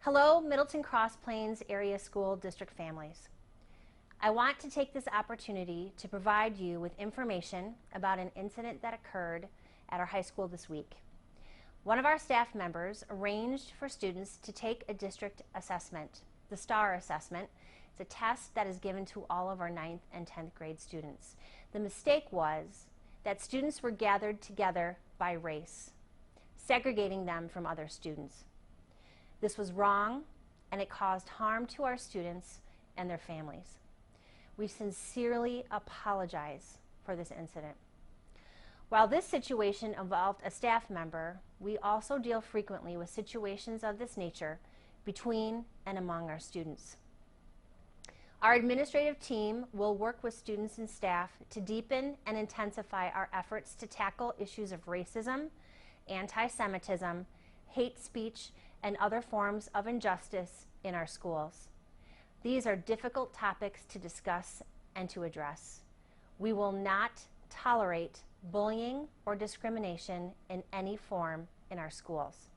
Hello, Middleton Cross Plains Area School District families. I want to take this opportunity to provide you with information about an incident that occurred at our high school this week. One of our staff members arranged for students to take a district assessment, the STAR assessment. It's a test that is given to all of our 9th and 10th grade students. The mistake was that students were gathered together by race, segregating them from other students. This was wrong, and it caused harm to our students and their families. We sincerely apologize for this incident. While this situation involved a staff member, we also deal frequently with situations of this nature between and among our students. Our administrative team will work with students and staff to deepen and intensify our efforts to tackle issues of racism, anti-Semitism, hate speech, and other forms of injustice in our schools. These are difficult topics to discuss and to address. We will not tolerate bullying or discrimination in any form in our schools.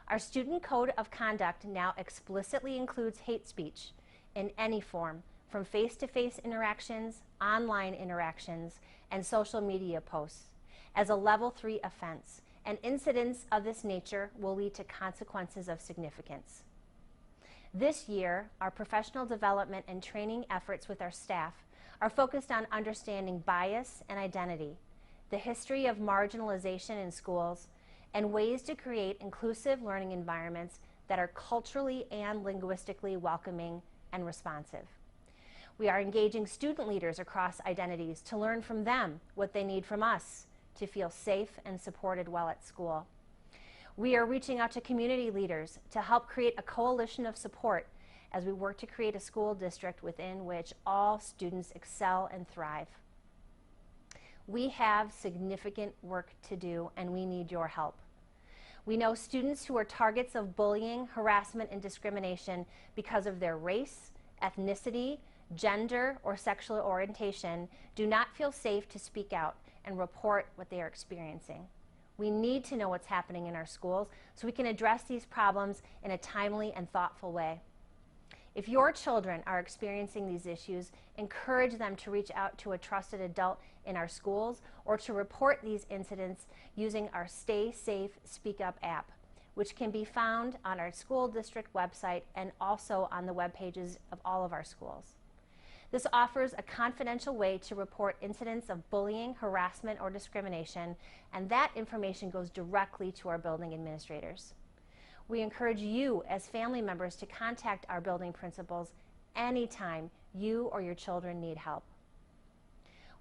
Our student code of conduct now explicitly includes hate speech in any form, from face-to-face interactions, online interactions, and social media posts, as a Level 3 offense, and incidents of this nature will lead to consequences of significance. This year, our professional development and training efforts with our staff are focused on understanding bias and identity, the history of marginalization in schools, and ways to create inclusive learning environments that are culturally and linguistically welcoming and responsive. We are engaging student leaders across identities to learn from them what they need from us to feel safe and supported while at school. We are reaching out to community leaders to help create a coalition of support as we work to create a school district within which all students excel and thrive. We have significant work to do, and we need your help. We know students who are targets of bullying, harassment, and discrimination because of their race, ethnicity, gender, or sexual orientation do not feel safe to speak out and report what they are experiencing. We need to know what's happening in our schools so we can address these problems in a timely and thoughtful way. If your children are experiencing these issues, encourage them to reach out to a trusted adult in our schools or to report these incidents using our Stay Safe Speak Up app, which can be found on our school district website and also on the web pages of all of our schools. This offers a confidential way to report incidents of bullying, harassment, or discrimination, and that information goes directly to our building administrators. We encourage you as family members to contact our building principals anytime you or your children need help.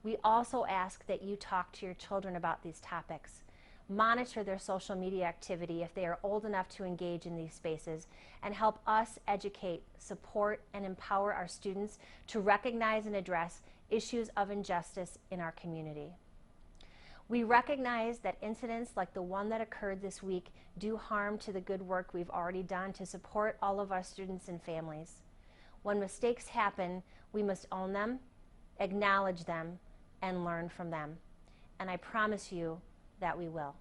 We also ask that you talk to your children about these topics. Monitor their social media activity if they are old enough to engage in these spaces, and help us educate, support, and empower our students to recognize and address issues of injustice in our community. We recognize that incidents like the one that occurred this week do harm to the good work we've already done to support all of our students and families. When mistakes happen, we must own them, acknowledge them, and learn from them. And I promise you that we will.